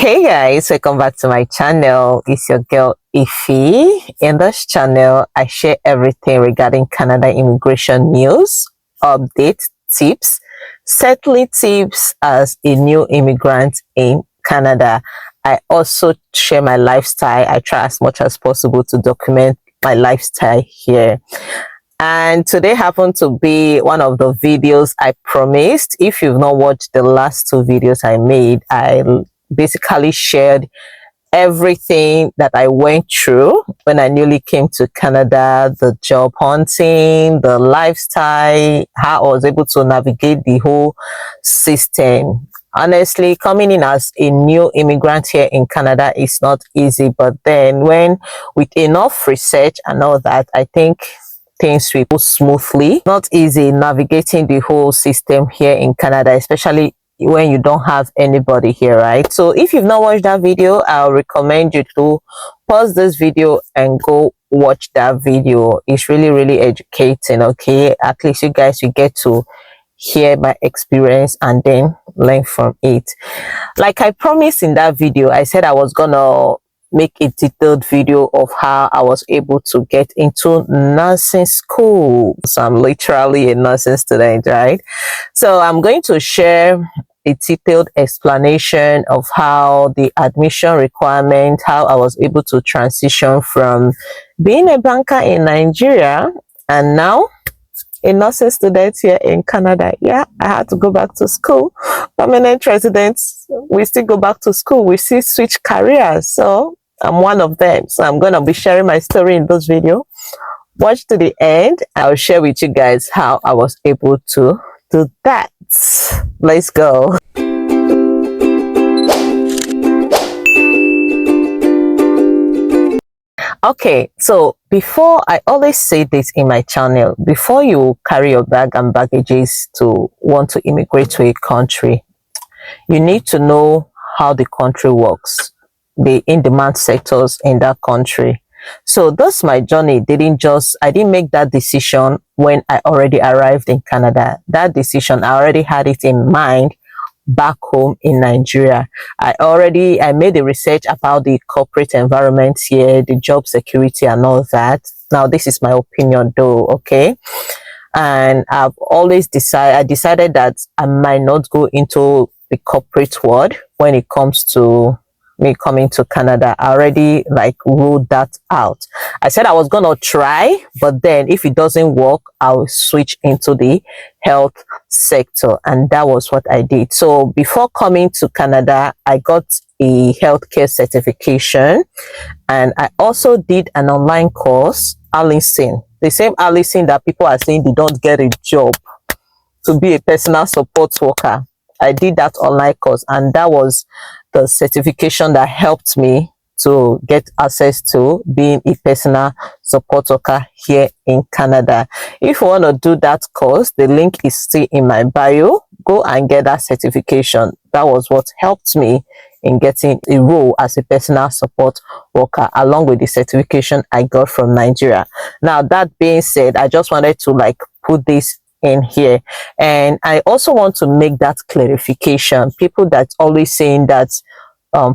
Hey guys, welcome back to my channel. It's your girl Ify. In this channel, I share everything regarding Canada immigration news, updates, tips, settling tips as a new immigrant in Canada. I also share my lifestyle. I try as much as possible to document my lifestyle here. And today happened to be one of the videos I promised. If you've not watched the last two videos I made, I basically shared everything that I went through when I newly came to Canada, the job hunting, the lifestyle, how I was able to navigate the whole system. Honestly, coming in as a new immigrant here in Canada is not easy, but then when with enough research and all that, I think things will go smoothly. Not easy navigating the whole system here in Canada, especially when you don't have anybody here, right? So if you've not watched that video, I'll recommend you to pause this video and go watch that video. It's really educating. Okay, at least you guys will get to hear my experience and then learn from it. Like I promised in that video, I said I was gonna make a detailed video of how I was able to get into nursing school. So I'm literally a nursing student, right? So I'm going to share a detailed explanation of how the admission requirement, how I was able to transition from being a banker in Nigeria and now a nursing student here in Canada. Yeah, I had to go back to school. Permanent residents, we still go back to school. We still switch careers. So I'm one of them. So I'm going to be sharing my story in this video. Watch to the end. I'll share with you guys how I was able to do that. Let's go. Okay, so before, I always say this in my channel, before you carry your bag and baggages to want to immigrate to a country, you need to know how the country works, the in-demand sectors in that country. So that's my journey. I didn't make that decision when I already arrived in Canada. That decision, I already had it in mind back home in Nigeria. I made the research about the corporate environment here, the job security and all that. Now, this is my opinion though, okay? And I decided that I might not go into the corporate world when it comes to me coming to Canada. I already ruled that out. I said I was gonna try, but then if it doesn't work, I'll switch into the health sector, and that was what I did. So before coming to Canada, I got a healthcare certification, and I also did an online course, Allison. The same Allison that people are saying they don't get a job to be a personal support worker. I did that online course, and that was the certification that helped me to get access to being a personal support worker here in Canada. If you want to do that course, the link is still in my bio. Go and get that certification. That was what helped me in getting a role as a personal support worker, along with the certification I got from Nigeria. Now, that being said, I just wanted to put this in here, and I also want to make that clarification. People that always saying that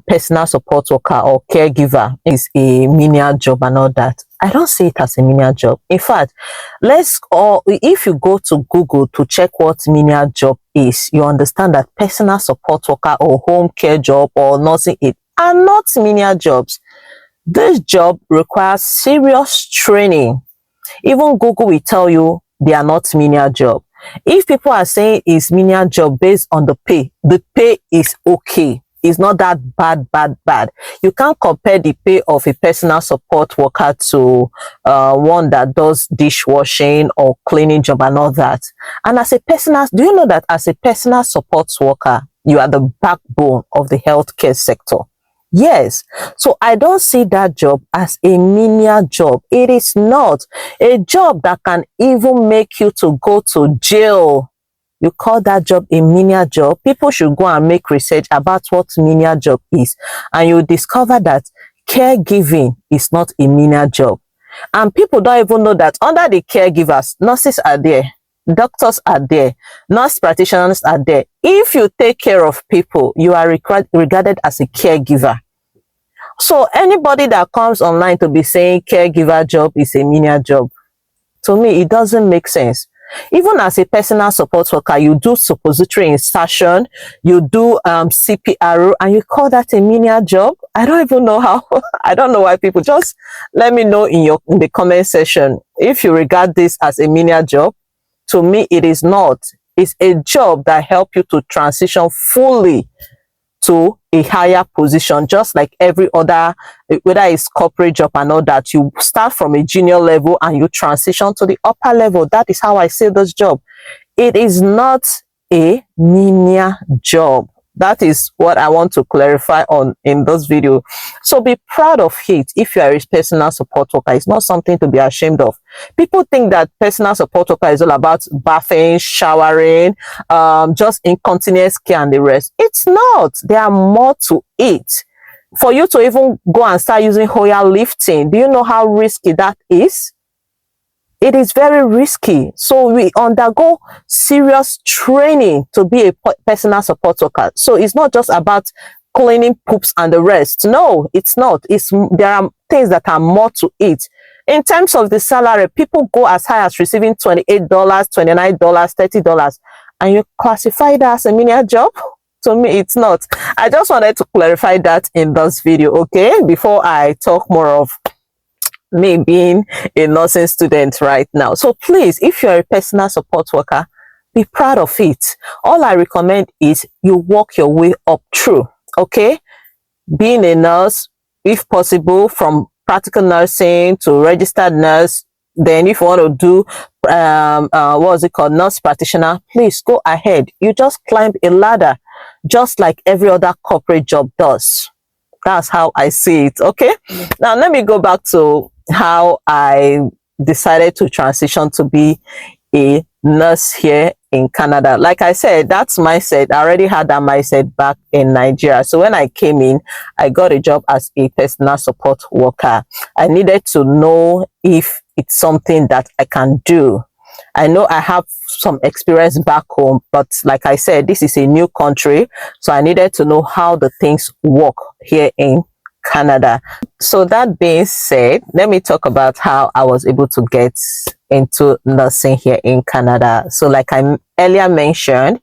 personal support worker or caregiver is a menial job and all that, I don't see it as a menial job. In fact, if you go to Google to check what menial job is, you understand that personal support worker or home care job or nursing aid are not menial jobs. This job requires serious training. Even Google will tell you they are not menial job. If people are saying it's menial job based on the pay is okay. It's not that bad. You can't compare the pay of a personal support worker to one that does dishwashing or cleaning job and all that. And do you know that as a personal support worker, you are the backbone of the healthcare sector? Yes. So I don't see that job as a menial job. It is not a job that can even make you to go to jail. You call that job a menial job? People should go and make research about what menial job is, and you discover that caregiving is not a menial job. And people don't even know that under the caregivers, nurses are there. doctors are there, nurse practitioners are there. If you take care of people, you are regarded as a caregiver. So anybody that comes online to be saying caregiver job is a menial job, to me, it doesn't make sense. Even as a personal support worker, you do suppository insertion, you do CPR, and you call that a menial job? I don't even know how. I don't know why people. Just let me know in the comment section if you regard this as a menial job. To me, it is not. It's a job that helps you to transition fully to a higher position, just like every other, whether it's corporate job and all that. You start from a junior level and you transition to the upper level. That is how I see this job. It is not a menial job. That is what I want to clarify in this video. So be proud of it. If you are a personal support worker, it's not something to be ashamed of. People think that personal support worker is all about bathing, showering, just incontinence care and the rest. It's not. There are more to it. For you to even go and start using Hoya lifting, do you know how risky that is? It is very risky. So we undergo serious training to be a personal support worker. So it's not just about cleaning poops and the rest. No, it's not. There are things that are more to it. In terms of the salary, people go as high as receiving $28, $29, $30, and you classify that as a menial job? To me, it's not. I just wanted to clarify that in this video, okay? Before I talk more of me being a nursing student right now. So please, if you're a personal support worker, be proud of it. All I recommend is you work your way up through, okay? Being a nurse, if possible, from practical nursing to registered nurse. Then if you want to do nurse practitioner, please go ahead. You just climb a ladder just like every other corporate job does. That's how I see it, okay? Now let me go back to how I decided to transition to be a nurse here in Canada. Like I said, that's mindset. I already had that mindset back in Nigeria. So when I came in, I got a job as a personal support worker. I needed to know if it's something that I can do. I know I have some experience back home, but like I said, this is a new country. So I needed to know how the things work here in Canada. So that being said, let me talk about how I was able to get into nursing here in Canada. So like I earlier mentioned,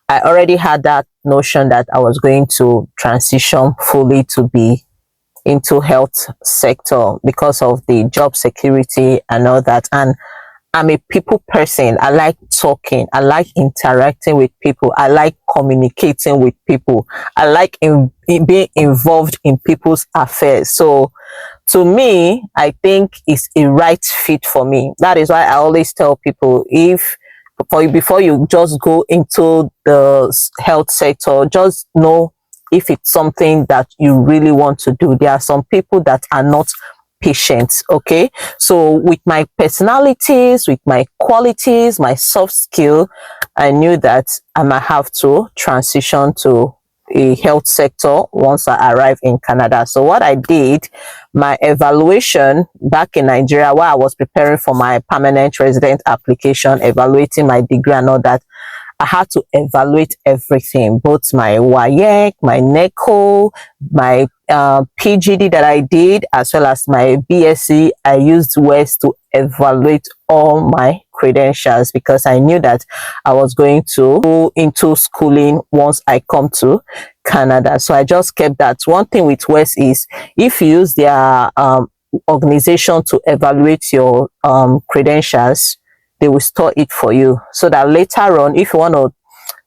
I already had that notion that I was going to transition fully to be into health sector because of the job security and all that. And I'm a people person. I like talking. I like interacting with people. I like communicating with people. I like being involved in people's affairs. So to me, I think it's a right fit for me. That is why I always tell people, before you just go into the health sector, just know if it's something that you really want to do. There are some people that are not patients, okay? So with my personalities, with my qualities, my soft skill, I knew that I might have to transition to a health sector once I arrived in Canada. So what I did, my evaluation back in Nigeria, while I was preparing for my permanent resident application, evaluating my degree and all that, I had to evaluate everything, both my WAEC, my NECO, my PGD that I did, as well as my BSc. I used WES to evaluate all my credentials because I knew that I was going to go into schooling once I come to Canada. So I just kept that. One thing with WES is if you use their organization to evaluate your credentials, they will store it for you so that later on, if you want to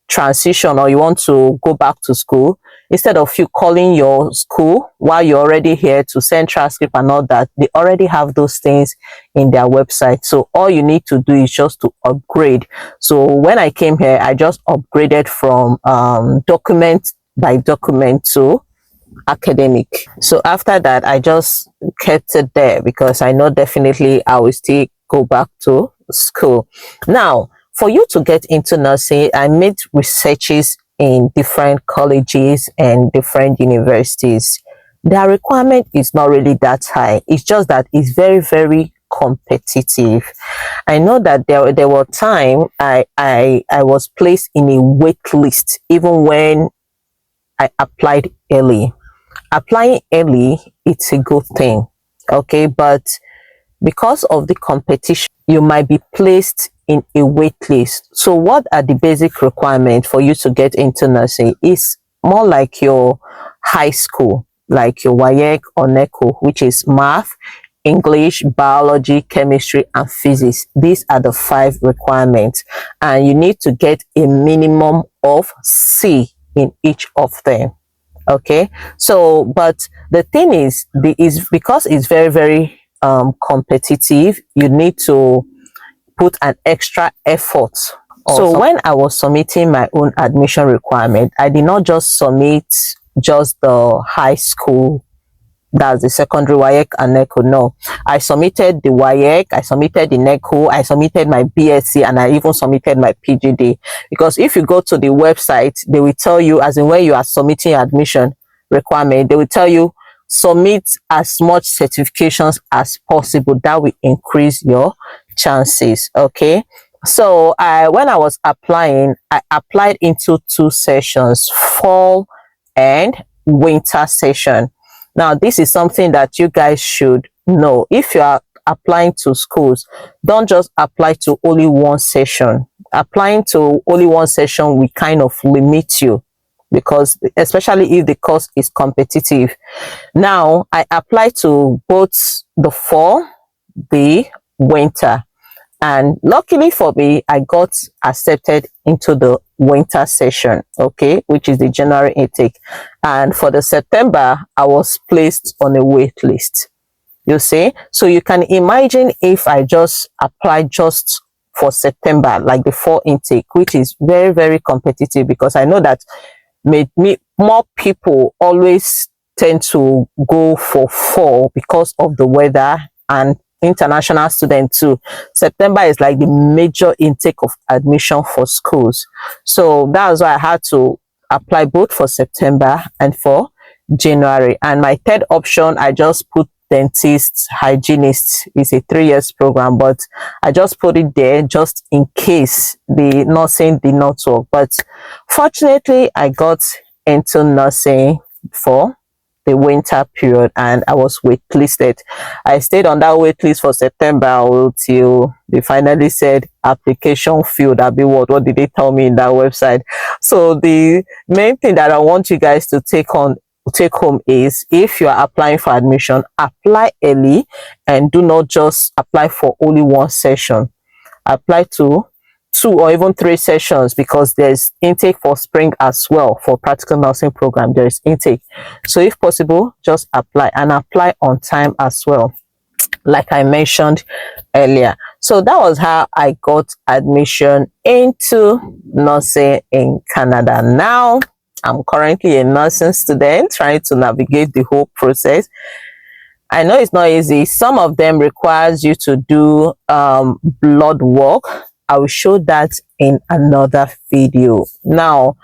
transition or you want to go back to school, instead of you calling your school while you're already here to send transcript and all that, they already have those things in their website. So all you need to do is just to upgrade. So when I came here, I just upgraded from document by document to academic. So after that, I just kept it there because I know definitely I will still go back to school. Now, for you to get into nursing, I made researches in different colleges and different universities. Their requirement is not really that high. It's just that it's very, very competitive. I know that there were time I was placed in a wait list even when I applied early. Applying early, it's a good thing, okay, but because of the competition, you might be placed in a wait list. So what are the basic requirements for you to get into nursing? Is more like your high school, like your WAEC or NECO, which is math, English, biology, chemistry, and physics. These are the 5 requirements, and you need to get a minimum of C in each of them. Okay, so but the thing is because it's very competitive, you need to put an extra effort also. So when I was submitting my own admission requirement, I did not just submit just the high school, that's the secondary WAEC and NECO. No, I submitted the WAEC, I submitted the NECO, I submitted my BSc, and I even submitted my PGD. Because if you go to the website, they will tell you, as in where you are submitting your admission requirement, they will tell you submit as much certifications as possible. That will increase your chances. Okay, so when I was applying, I applied into 2 sessions, fall and winter session. Now, this is something that you guys should know. If you are applying to schools, don't just apply to only one session. Applying to only one session will kind of limit you, because especially if the course is competitive. Now, I applied to both the fall, the winter, and luckily for me, I got accepted into the winter session, okay, which is the January intake. And for the September, I was placed on a wait list, you see. So you can imagine if I just applied just for September, like the fall intake, which is very competitive, because I know that more people always tend to go for fall because of the weather, and international students too. September is like the major intake of admission for schools. So that's why I had to apply both for September and for January. And my third option, I just put dentist, hygienist. Is a 3 years program, but I just put it there just in case the nursing did not work. But fortunately, I got into nursing for the winter period, and I was waitlisted. I stayed on that wait list for September until they finally said application failed. What did they tell me in that website? So the main thing that I want you guys to take home is, if you are applying for admission, apply early and do not just apply for only one session. Apply to 2 or even 3 sessions, because there's intake for spring as well. For practical nursing program, there is intake. So if possible, just apply, and apply on time as well, like I mentioned earlier. So that was how I got admission into nursing in Canada. Now I'm currently a nursing student trying to navigate the whole process. I know it's not easy. Some of them requires you to do blood work. I will show that in another video. Now,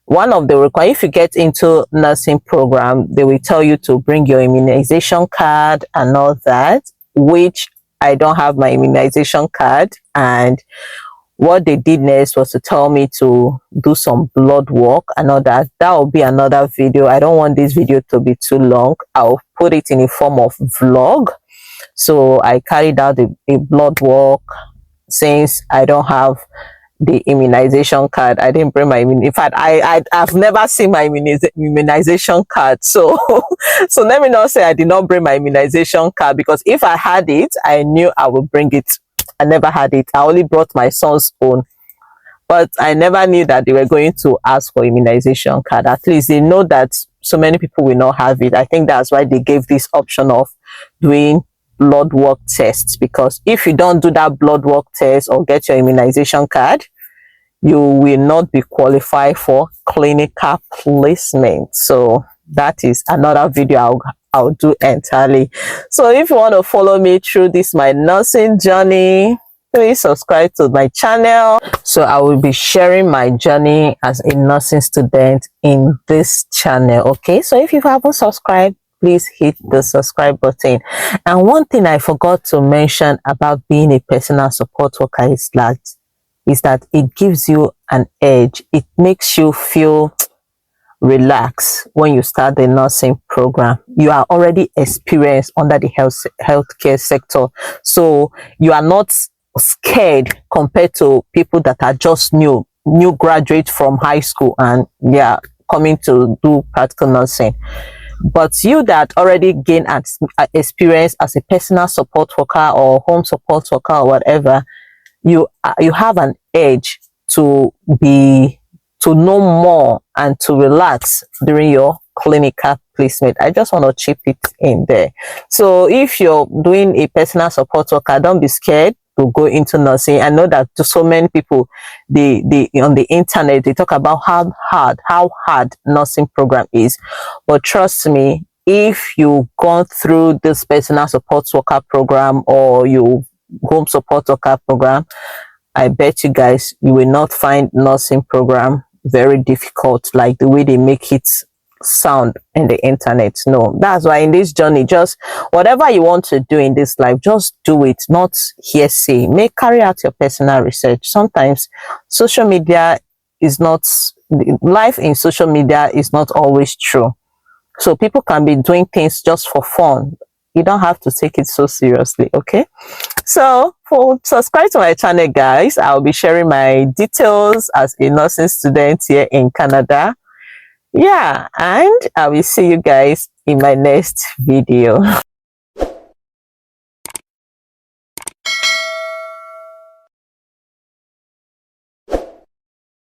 one of the requirements, if you get into nursing program, they will tell you to bring your immunization card and all that, which I don't have my immunization card. And what they did next was to tell me to do some blood work and all that. That will be another video. I don't want this video to be too long. I'll put it in a form of vlog. So I carried out a blood work. Since I don't have the immunization card, I didn't bring my in fact, I've never seen my immunization card. So so let me not say I did not bring my immunization card, because if I had it, I knew I would bring it. I never had it. I only brought my son's own, but I never knew that they were going to ask for immunization card. At least they know that so many people will not have it. I think that's why they gave this option of doing blood work tests, because if you don't do that blood work test or get your immunization card, you will not be qualified for clinical placement. So that is another video I'll do entirely. So if you want to follow me through this my nursing journey, please subscribe to my channel. So I will be sharing my journey as a nursing student in this channel. Okay, so if you haven't subscribed, please hit the subscribe button. And one thing I forgot to mention about being a personal support worker is that it gives you an edge. It makes you feel relaxed when you start the nursing program. You are already experienced under the healthcare sector, so you are not scared compared to people that are just new graduate from high school and they are coming to do practical nursing. But you that already gain experience as a personal support worker or home support worker or whatever, you have an edge to know more and to relax during your clinical placement. I just want to chip it in there. So if you're doing a personal support worker, don't be scared to go into nursing. I know that to so many people, they on the internet, they talk about how hard nursing program is. But trust me, if you've gone through this personal support worker program or you home support worker program, I bet you guys, you will not find nursing program very difficult like the way they make it sound in the internet. No, that's why in this journey, just whatever you want to do in this life, just do it, not hearsay. Carry out your personal research. Sometimes social media is not, life in social media is not always true. So people can be doing things just for fun. You don't have to take it so seriously, okay? So subscribe to my channel, guys. I'll be sharing my details as a nursing student here in Canada. Yeah, and I will see you guys in my next video.